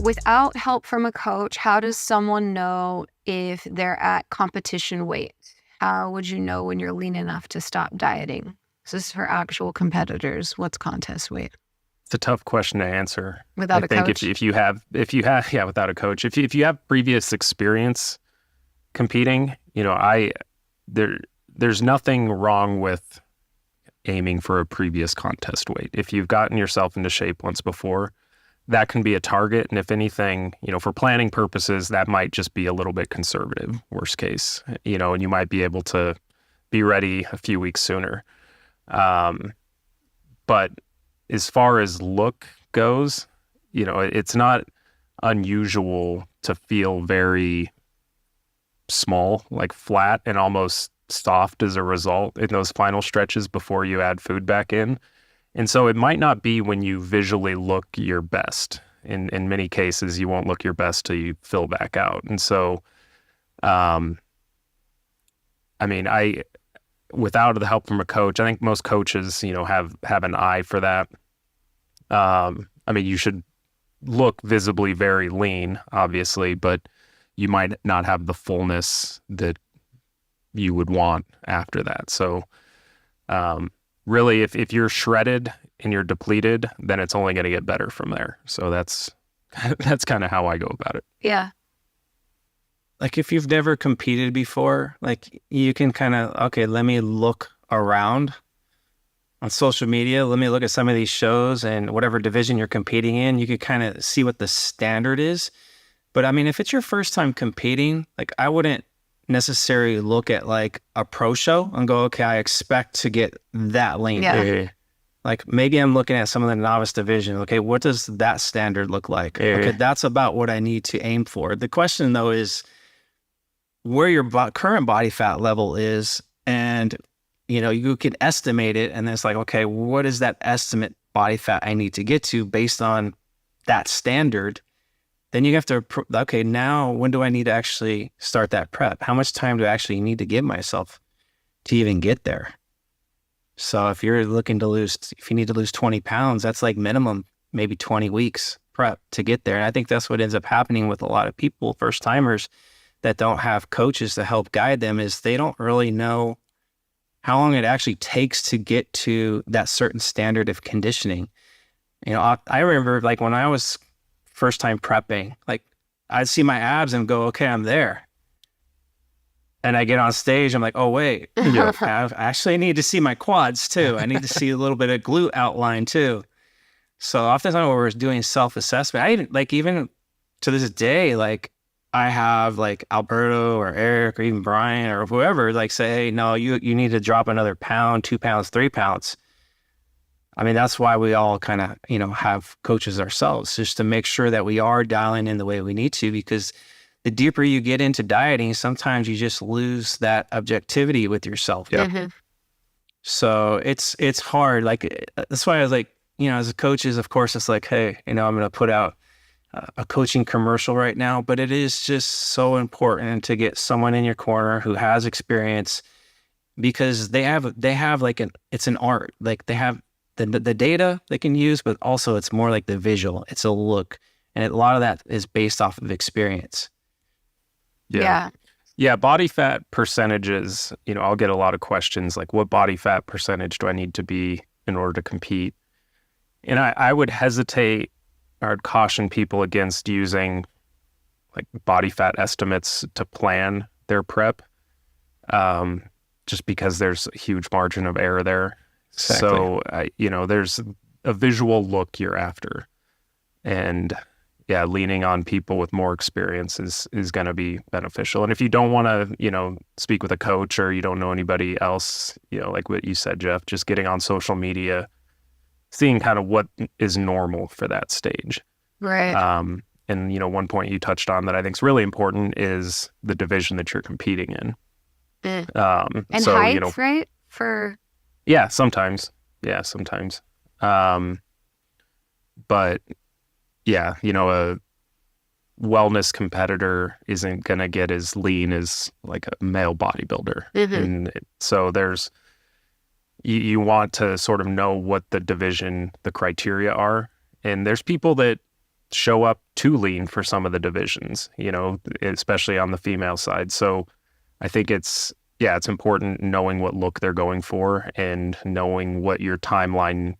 without help from a coach, how does someone know if they're at competition weight? How would you know when you're lean enough to stop dieting? This is for actual competitors. What's contest weight? It's a tough question to answer. Without a coach? If you have, yeah, without a coach, if you have previous experience competing, there's nothing wrong with aiming for a previous contest weight. If you've gotten yourself into shape once before, that can be a target. And if anything, for planning purposes, that might just be a little bit conservative, worst case, and you might be able to be ready a few weeks sooner. But as far as look goes, it's not unusual to feel very small, like flat and almost soft as a result in those final stretches before you add food back in. And so it might not be when you visually look your best. In many cases, you won't look your best till you fill back out. And so, without the help from a coach, I think most coaches, have an eye for that. You should look visibly very lean, obviously, but you might not have the fullness that you would want after that. So, really, if you're shredded and you're depleted, then it's only going to get better from there. So that's kind of how I go about it. Yeah. Like if you've never competed before, like you can kind of, okay, let me look around on social media. Let me look at some of these shows and whatever division you're competing in, you could kind of see what the standard is. But if it's your first time competing, like I wouldn't necessarily look at like a pro show and go, okay, I expect to get that lean. Yeah. Like maybe I'm looking at some of the novice division. Okay, what does that standard look like? Okay, that's about what I need to aim for. The question though is where your current body fat level is, and you can estimate it, and then it's like, okay, what is that estimate body fat I need to get to based on that standard? Then you have to, okay, now when do I need to actually start that prep? How much time do I actually need to give myself to even get there? So if you're looking to if you need to lose 20 pounds, that's like minimum, maybe 20 weeks prep to get there. And I think that's what ends up happening with a lot of people, first timers that don't have coaches to help guide them, is they don't really know how long it actually takes to get to that certain standard of conditioning. I remember like when I was first time prepping, like I'd see my abs and go, okay, I'm there. And I get on stage, I'm like, oh wait, I actually need to see my quads too. I need to see a little bit of glute outline too. So oftentimes when we're doing self-assessment, even to this day, like I have like Alberto or Eric or even Brian or whoever like say, hey, no, you need to drop another pound, 2 pounds, 3 pounds. That's why we all kind of, have coaches ourselves, just to make sure that we are dialing in the way we need to, because the deeper you get into dieting, sometimes you just lose that objectivity with yourself. Yeah. Mm-hmm. So it's hard. Like, that's why I was like, as a coach is, of course, it's like, hey, I'm going to put out a coaching commercial right now, but it is just so important to get someone in your corner who has experience, because they have like it's an art. Like they have the data they can use, but also it's more like the visual. It's a look. And a lot of that is based off of experience. Yeah. Yeah. Body fat percentages, I'll get a lot of questions like, what body fat percentage do I need to be in order to compete? And I would hesitate, or I'd caution people against using like body fat estimates to plan their prep, just because there's a huge margin of error there. Exactly. So, there's a visual look you're after. And yeah, leaning on people with more experience is going to be beneficial. And if you don't want to, speak with a coach, or you don't know anybody else, like what you said, Jeff, just getting on social media, seeing kind of what is normal for that stage. Right. And, one point you touched on that I think is really important is the division that you're competing in. And so, height, right? Yeah, sometimes. But yeah, a wellness competitor isn't going to get as lean as like a male bodybuilder. Mm-hmm. And so you want to sort of know what the criteria are. And there's people that show up too lean for some of the divisions, you know, especially on the female side. So I think it's important knowing what look they're going for and knowing what your timeline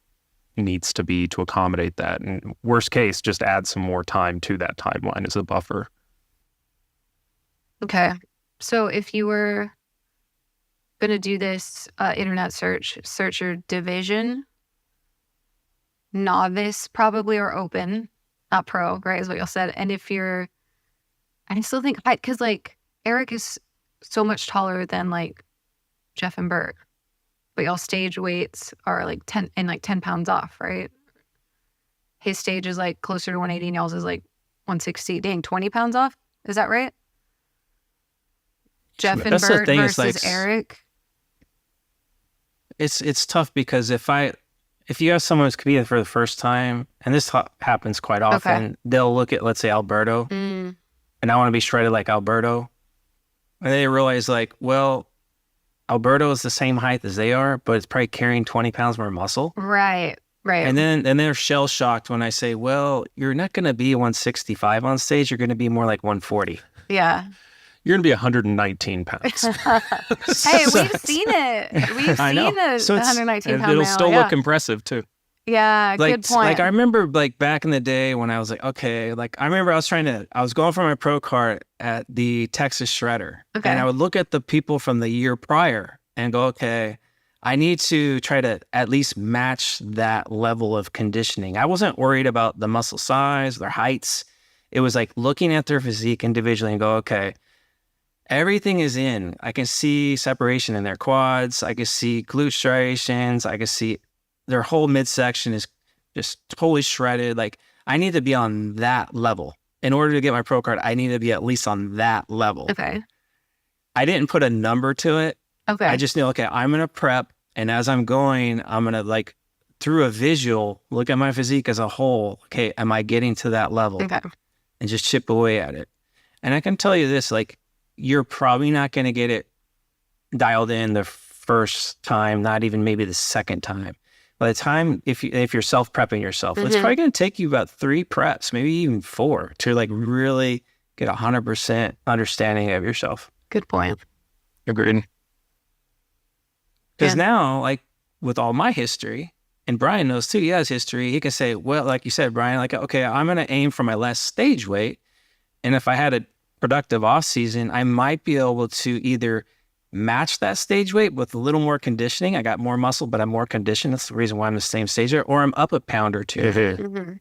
needs to be to accommodate that. And worst case, just add some more time to that timeline as a buffer. Okay. So if you were going to do this internet search your division, novice probably, or open, not pro, right, is what y'all said. And if you're, I still think, because like Eric is so much taller than like Jeff and Bert, but y'all stage weights are like 10 pounds off, right? His stage is like closer to 180 and y'all's is like 160. Dang, 20 pounds off? Is that right? Jeff and That's Bert the thing, versus like, Eric? It's tough because if you have someone who's competing for the first time, and this happens quite often, they'll look at, let's say, Alberto, and I want to be shredded like Alberto. And they realize, like, well, Alberto is the same height as they are, but it's probably carrying 20 pounds more muscle. Right. And then they're shell shocked when I say, well, you're not going to be 165 on stage. You're going to be more like 140. Yeah. You're going to be 119 pounds. Hey, we've seen it. We've seen a 119 pound it'll male. still look impressive too. Yeah, Like, good point. like I remember, like, back in the day when I was like, okay, like I remember I was going for my pro card at the Texas Shredder, Okay. and I would look at the people from the year prior and go, okay, I need to try to at least match that level of conditioning. I wasn't worried about the muscle size, their heights. It was like looking at their physique individually and go, okay, everything is in. I can see separation in their quads. I can see glute striations. I can see their whole midsection is just totally shredded. Like, I need to be on that level. In order to get my pro card, I need to be at least on that level. Okay. I didn't put a number to it. Okay. I just knew, okay, I'm going to prep. And as I'm going, I'm going to, like, through a visual, look at my physique as a whole. Okay, am I getting to that level? Okay. And just chip away at it. And I can tell you this, like, you're probably not going to get it dialed in the first time, not even maybe the second time. By the time, if you're self-prepping yourself, it's probably going to take you about 3 preps, maybe even 4, to like really get 100% understanding of yourself. Good point. Agreed. Because now, like, with all my history, and Brian knows too, he has history, he can say, well, like you said, Brian, like, okay, I'm going to aim for my less stage weight. And if I had a productive off season, I might be able to either match that stage weight with a little more conditioning. I got more muscle, but I'm more conditioned. That's the reason why I'm the same stage weight, or I'm up a pound or 2. Mm-hmm.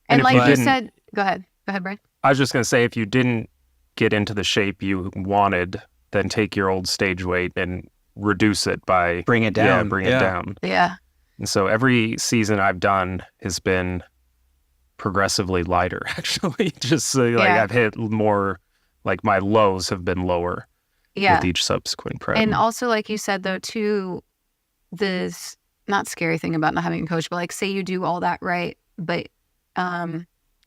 And if like you said, go ahead, Brian. I was just going to say, if you didn't get into the shape you wanted, then take your old stage weight and reduce it by bring it down. Yeah, bring it down. Yeah. And so every season I've done has been progressively lighter, actually. Just like I've hit more, like my lows have been lower with each subsequent prep. And also, like you said, though, too, this not scary thing about not having a coach, but like, say you do all that right, but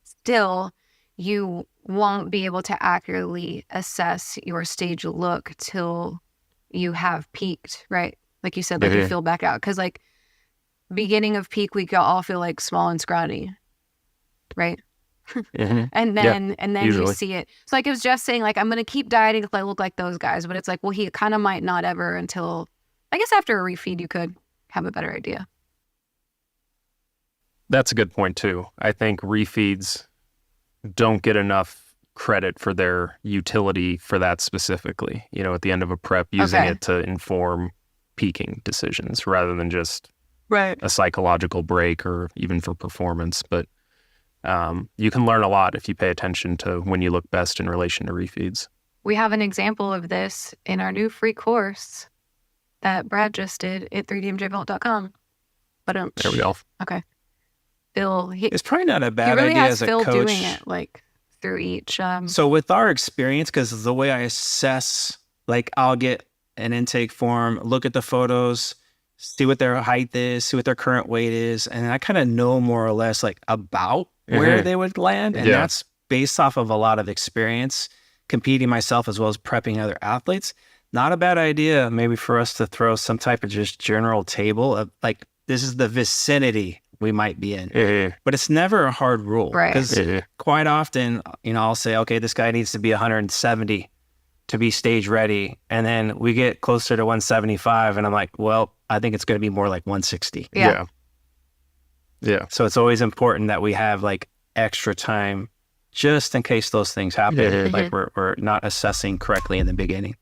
still you won't be able to accurately assess your stage look till you have peaked, right? Like you said, like you feel back out. Because like beginning of peak, we all feel like small and scrawny, right? And then usually you see it. So like it was just saying, like, I'm gonna keep dieting if I look like those guys, but it's like, well, he kind of might not ever until, I guess, after a refeed you could have a better idea. That's a good point too. I think refeeds don't get enough credit for their utility for that specifically. You know, at the end of a prep, using it to inform peaking decisions rather than just a psychological break or even for performance. But you can learn a lot if you pay attention to when you look best in relation to refeeds. We have an example of this in our new free course that Brad just did at 3dmjvault.com. But there we go. Okay. Phil, it's probably not a bad he really idea has as a Phil coach doing it like through each. So with our experience, because the way I assess, like, I'll get an intake form, look at the photos, see what their height is, see what their current weight is, and I kind of know more or less like about where they would land, and that's based off of a lot of experience competing myself as well as prepping other athletes. Not a bad idea maybe for us to throw some type of just general table of like, this is the vicinity we might be in. But it's never a hard rule. Right. Because quite often, you know, I'll say, okay, this guy needs to be 170 to be stage ready. And then we get closer to 175 and I'm like, well, I think it's going to be more like 160. Yeah. So it's always important that we have like extra time just in case those things happen. Like we're not assessing correctly in the beginning.